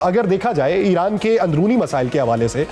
अगर देखा जाए ईरान के अंदरूनी मसाइल के हवाले से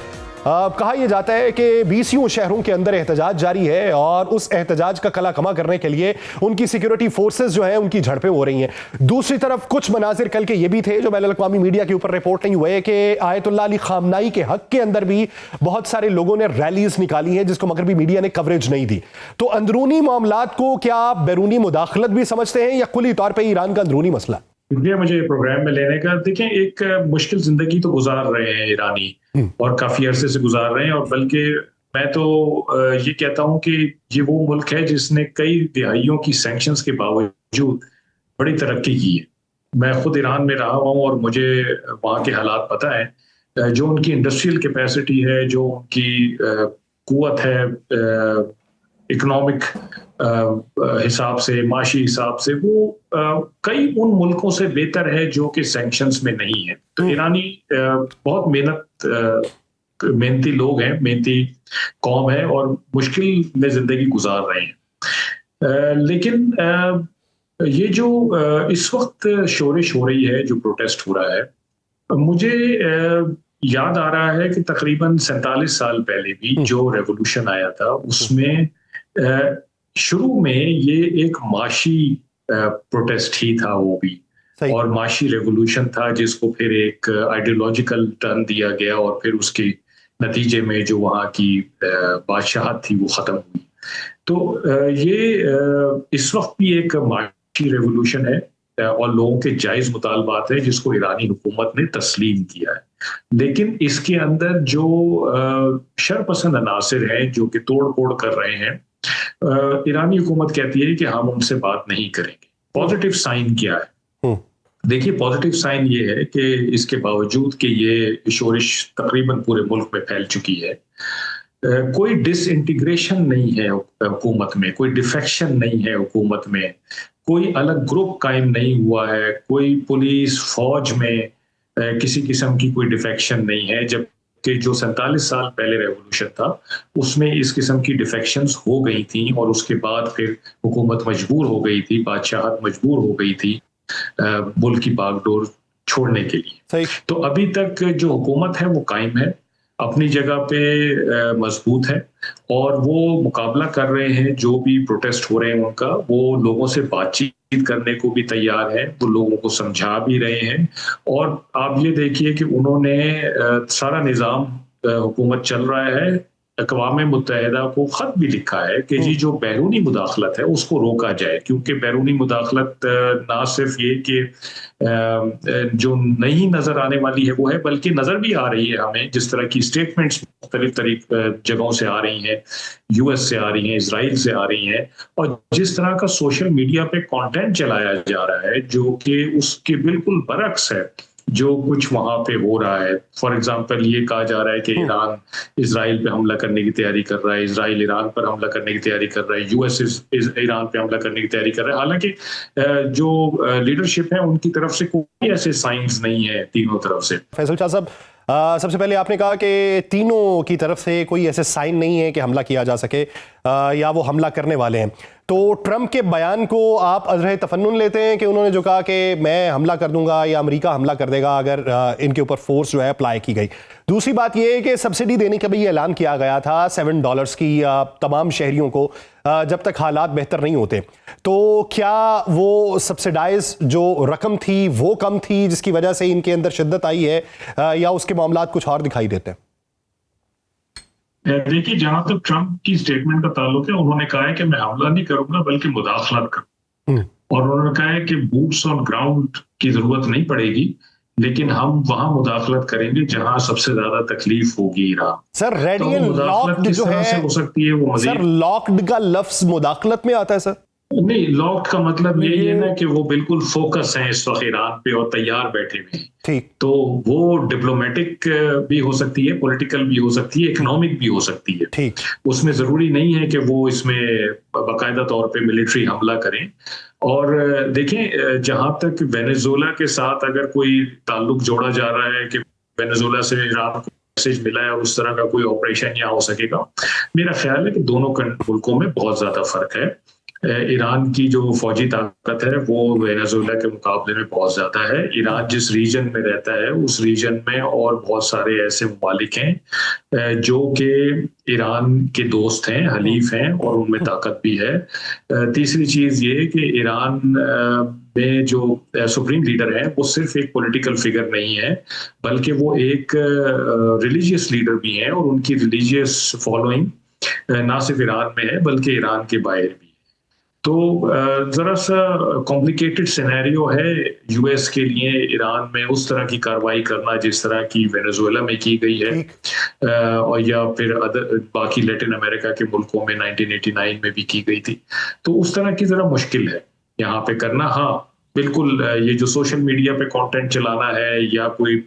कहा यह जाता है कि 20 शहरों के अंदर एहतजाज जारी है और उस एहतजाज का कला कमा करने के लिए उनकी सिक्योरिटी फोर्सेस जो है उनकी झड़पें हो रही हैं। दूसरी तरफ कुछ मनाजिर कल के ये भी थे जो बैनुल अक़वामी मीडिया के ऊपर रिपोर्ट नहीं हुए कि आयतुल्लाह अली ख़ामनाई के हक के अंदर भी बहुत सारे लोगों ने रैलीज निकाली हैं जिसको मगरबी मीडिया ने कवरेज नहीं दी। तो अंदरूनी मामलात को क्या आप बैरूनी मुदाखलत भी समझते हैं या कुली तौर पर ईरान का अंदरूनी मसला? शुक्रिया मुझे प्रोग्राम में लेने का। देखें, एक मुश्किल जिंदगी तो गुजार रहे हैं ईरानी और काफी अरसे से गुजार रहे हैं, और बल्कि मैं तो ये कहता हूं कि ये वो मुल्क है जिसने कई दिहाइयों की सैंक्शंस के बावजूद बड़ी तरक्की की है। मैं खुद ईरान में रहा हूं और मुझे वहाँ के हालात पता है। जो उनकी इंडस्ट्रियल कैपेसिटी है, जो उनकी कुव्वत है इकोनॉमिक हिसाब से, माशी हिसाब से, वो कई उन मुल्कों से बेहतर है जो कि सैंक्शंस में नहीं है। तो ईरानी बहुत मेहनती लोग हैं, मेहनती कौम है और मुश्किल में जिंदगी गुजार रहे हैं। लेकिन ये जो इस वक्त शोरिश हो रही है, जो प्रोटेस्ट हो रहा है, मुझे याद आ रहा है कि तकरीबन 47 साल पहले भी जो रेवोल्यूशन आया था उसमें शुरू में ये एक माशी प्रोटेस्ट ही था, वो भी, और माशी रेवोल्यूशन था जिसको फिर एक आइडियोलॉजिकल टर्न दिया गया और फिर उसके नतीजे में जो वहाँ की बादशाहत थी वो खत्म हुई। तो ये इस वक्त भी एक माशी रेवोल्यूशन है और लोगों के जायज मुतालबात है जिसको ईरानी हुकूमत ने तस्लीम किया है। लेकिन इसके अंदर जो शरपसंद अनासिर हैं जो कि तोड़ फोड़ कर रहे हैं, ईरानी हुकूमत कहती है कि हम उनसे बात नहीं करेंगे। पॉजिटिव साइन क्या है? देखिए, पॉजिटिव साइन ये है कि इसके बावजूद कि ये शोरिश तकरीबन पूरे मुल्क में फैल चुकी है, कोई डिसइंटीग्रेशन नहीं है हुकूमत में, कोई डिफेक्शन नहीं है हुकूमत में, कोई अलग ग्रुप कायम नहीं हुआ है, कोई पुलिस फौज में किसी किस्म की कोई डिफेक्शन नहीं है। जबकि जो 47 साल पहले रेवोल्यूशन था उसमें इस किस्म की डिफेक्शंस हो गई थी और उसके बाद फिर हुकूमत मजबूर हो गई थी, बादशाहत मजबूर हो गई थी मुल्क की बागडोर छोड़ने के लिए। तो अभी तक जो हुकूमत है वो कायम है, अपनी जगह पे मजबूत है और वो मुकाबला कर रहे हैं। जो भी प्रोटेस्ट हो रहे हैं उनका, वो लोगों से बातचीत करने को भी तैयार है, वो लोगों को समझा भी रहे हैं। और आप ये देखिए कि उन्होंने सारा निज़ाम हुकूमत चल रहा है, अक़वाम मुत्तहिदा को खत भी लिखा है कि जी जो बैरूनी मुदाखलत है उसको रोका जाए, क्योंकि बैरूनी मुदाखलत ना सिर्फ ये कि जो नहीं नजर आने वाली है वो है, बल्कि नजर भी आ रही है हमें, जिस तरह की स्टेटमेंट्स मुख्तलिफ जगहों से आ रही हैं, यूएस से आ रही हैं, इजराइल से आ रही हैं, और जिस तरह का सोशल मीडिया पे कंटेंट चलाया जा रहा है जो कि उसके बिल्कुल बरक्स है जो कुछ वहां पे हो रहा है। फॉर एग्जांपल ये कहा जा रहा है कि ईरान इजराइल पे हमला करने की तैयारी कर रहा है, इजराइल ईरान पर हमला करने की तैयारी कर रहा है, यूएस ईरान पे हमला करने की तैयारी कर रहा है। हालांकि जो लीडरशिप है उनकी तरफ से कोई ऐसे साइंस नहीं है तीनों तरफ से। फैसल शाह साहब, सबसे पहले आपने कहा कि तीनों की तरफ से कोई ऐसे साइन नहीं है कि हमला किया जा सके या वो हमला करने वाले हैं। तो ट्रंप के बयान को आप अज़र तफन्नुन लेते हैं कि उन्होंने जो कहा कि मैं हमला कर दूंगा या अमेरिका हमला कर देगा अगर इनके ऊपर फोर्स जो है अप्लाई की गई? दूसरी बात यह है कि सब्सिडी देने का भी ऐलान किया गया था $7 की तमाम शहरियों को जब तक हालात बेहतर नहीं होते। तो क्या वो सब्सिडाइज जो रकम थी वो कम थी जिसकी वजह से इनके अंदर शिद्दत आई है या उसके मामलात कुछ और दिखाई देते हैं? देखिए, जहां तक ट्रंप की स्टेटमेंट का ताल्लुक है, उन्होंने कहा है कि मैं हमला नहीं करूंगा बल्कि मुदाखलत करूंगा, और उन्होंने कहा है कि बूट्स ऑन ग्राउंड की जरूरत नहीं पड़ेगी, लेकिन हम वहां मुदाखलत करेंगे जहां सबसे ज्यादा तकलीफ होगी Iran. Sir, ready and locked जो है हो सकती है वो सर, लॉक्ड का लफ्ज मुदाखलत में आता है सर? नहीं, लॉक्ड का मतलब यही है ना कि वो बिल्कुल फोकस है इस वक्त ईरान पे और तैयार बैठे हुए हैं। ठीक, तो वो डिप्लोमेटिक भी हो सकती है, पॉलिटिकल भी हो सकती है, इकोनॉमिक भी हो सकती है। ठीक, उसमें जरूरी नहीं है कि वो इसमें बाकायदा तौर पे मिलिट्री हमला करें। और देखें, जहां तक वेनेजुएला के साथ अगर कोई ताल्लुक जोड़ा जा रहा है कि वेनेजुएला से ईरान को मैसेज मिला है और उस तरह का कोई ऑपरेशन यहाँ हो सकेगा, मेरा ख्याल है कि दोनों मुल्कों में बहुत ज्यादा फर्क है। ईरान की जो फौजी ताकत है वो वेनेजुएला के मुकाबले में बहुत ज्यादा है। ईरान जिस रीजन में रहता है उस रीजन में और बहुत सारे ऐसे ममालिक हैं जो कि ईरान के दोस्त हैं, हलीफ हैं और उनमें ताकत भी है। तीसरी चीज ये कि ईरान में जो सुप्रीम लीडर है वो सिर्फ एक पॉलिटिकल फिगर नहीं है, बल्कि वो एक रिलीजियस लीडर भी हैं और उनकी रिलीजियस फॉलोइंग ना सिर्फ ईरान में है बल्कि ईरान के बाहर भी। तो जरा सा कॉम्प्लिकेटेड सिनेरियो है यूएस के लिए ईरान में उस तरह की कार्रवाई करना जिस तरह की वेनेजुएला में की गई है और या फिर बाकी लैटिन अमेरिका के मुल्कों में 1989 में भी की गई थी। तो उस तरह की जरा मुश्किल है यहाँ पे करना। हाँ बिल्कुल, ये जो सोशल मीडिया पे कंटेंट चलाना है या कोई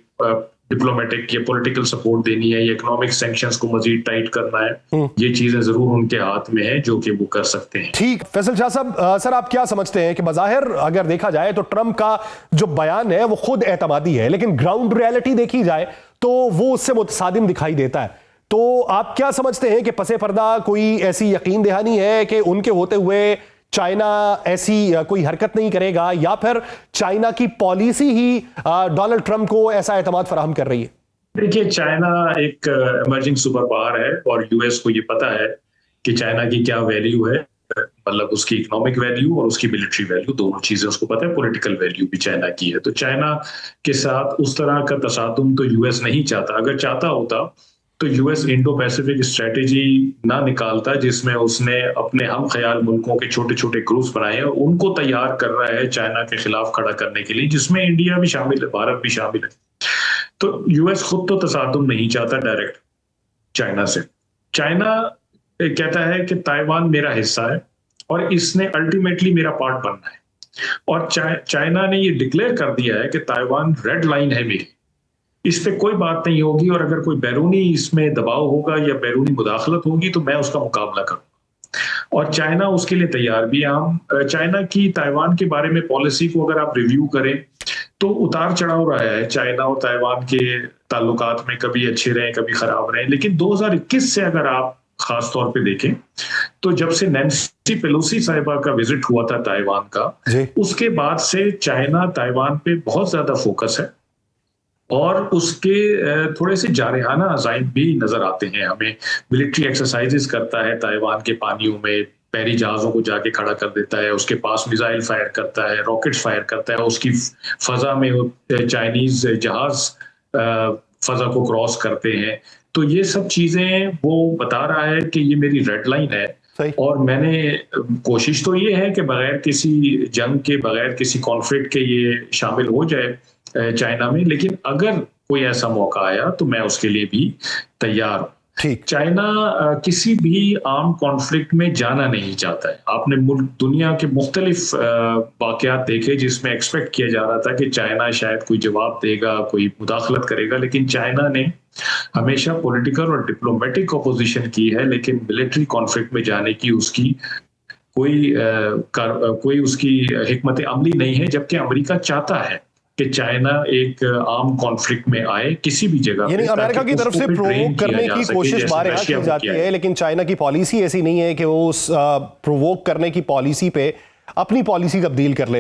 डिप्लोमेटिक या पॉलिटिकल सपोर्ट देनी है या इकोनॉमिक सैंक्शंस को मजीद टाइट करना है, ये चीजें जरूर उनके हाथ में है जो कि वो कर सकते हैं। ठीक, फैसल शाह साहब, सर आप क्या समझते हैं कि बज़ाहिर अगर देखा जाए तो ट्रंप का जो बयान है वो खुद एतमादी है, लेकिन ग्राउंड रियलिटी देखी जाए तो वो उससे मुतसादिम दिखाई देता है। तो आप क्या समझते हैं कि पसे पर्दा कोई ऐसी यकीन दहानी है कि उनके होते हुए चाइना ऐसी कोई हरकत नहीं करेगा, या फिर चाइना की पॉलिसी ही डोनाल्ड ट्रंप को ऐसा एतमाद फराहम कर रही है? देखिए, चाइना एक इमर्जिंग सुपर पावर है और यूएस को ये पता है कि चाइना की क्या वैल्यू है, मतलब उसकी इकोनॉमिक वैल्यू और उसकी मिलिट्री वैल्यू, दोनों चीजें उसको पता है। पॉलिटिकल वैल्यू भी चाइना की है। तो चाइना के साथ उस तरह का तसादुम तो यूएस नहीं चाहता। अगर चाहता होता तो यूएस इंडो पैसिफिक स्ट्रेटेजी ना निकालता जिसमें उसने अपने हम ख्याल मुल्कों के छोटे छोटे ग्रुप्स बनाए हैं, उनको तैयार कर रहा है चाइना के खिलाफ खड़ा करने के लिए, जिसमें इंडिया भी शामिल है, भारत भी शामिल है। तो यूएस खुद तो तसादुम नहीं चाहता डायरेक्ट चाइना से। चाइना कहता है कि ताइवान मेरा हिस्सा है और इसने अल्टीमेटली मेरा पार्ट बनना है, और चाइना ने ये डिक्लेयर कर दिया है कि ताइवान रेड लाइन है मेरी, इस पे कोई बात नहीं होगी, और अगर कोई बैरूनी इसमें दबाव होगा या बैरूनी मुदाखलत होगी तो मैं उसका मुकाबला करूंगा। और चाइना उसके लिए तैयार भी है। हम चाइना की ताइवान के बारे में पॉलिसी को अगर आप रिव्यू करें तो उतार चढ़ाव रहा है चाइना और ताइवान के ताल्लुकात में, कभी अच्छे रहे कभी खराब रहे। लेकिन 2021 से अगर आप खास तौर पे देखें तो जब से नैन्सी पेलोसी साहिबा का विजिट हुआ था ताइवान का, उसके बाद से चाइना ताइवान पे बहुत ज्यादा फोकस है और उसके थोड़े से जारहाना अज़ाइम भी नजर आते हैं हमें। मिलिट्री एक्सरसाइजेस करता है ताइवान के पानियों में, पैरी जहाजों को जाके खड़ा कर देता है, उसके पास मिसाइल फायर करता है, रॉकेट्स फायर करता है, उसकी फजा में चाइनीज जहाज फजा को क्रॉस करते हैं। तो ये सब चीजें वो बता रहा है कि ये मेरी रेड लाइन है और मैंने कोशिश तो ये है कि बगैर किसी जंग के, बगैर किसी कॉन्फ्लिक्ट के ये शामिल हो जाए चाइना में, लेकिन अगर कोई ऐसा मौका आया तो मैं उसके लिए भी तैयार हूं। चाइना किसी भी आर्म कॉन्फ्लिक्ट में जाना नहीं चाहता है। आपने दुनिया के मुख्तलिफ वाकयात देखे जिसमें एक्सपेक्ट किया जा रहा था कि चाइना शायद कोई जवाब देगा, कोई मुदाखलत करेगा, लेकिन चाइना ने हमेशा पॉलिटिकल और डिप्लोमेटिक अपोजिशन की है, लेकिन मिलिट्री कॉन्फ्लिक्ट में जाने की उसकी कोई उसकी हिकमत अमली नहीं है, जबकि अमेरिका चाहता है कि चाइना एक आर्म कॉन्फ्लिक्ट में आए किसी भी जगह। यानी अमेरिका की तरफ से प्रोवोक करने की कोशिश बार की जाती है, लेकिन चाइना की पॉलिसी ऐसी नहीं है कि वो उस प्रोवोक करने की पॉलिसी पे अपनी पॉलिसी तब्दील कर ले।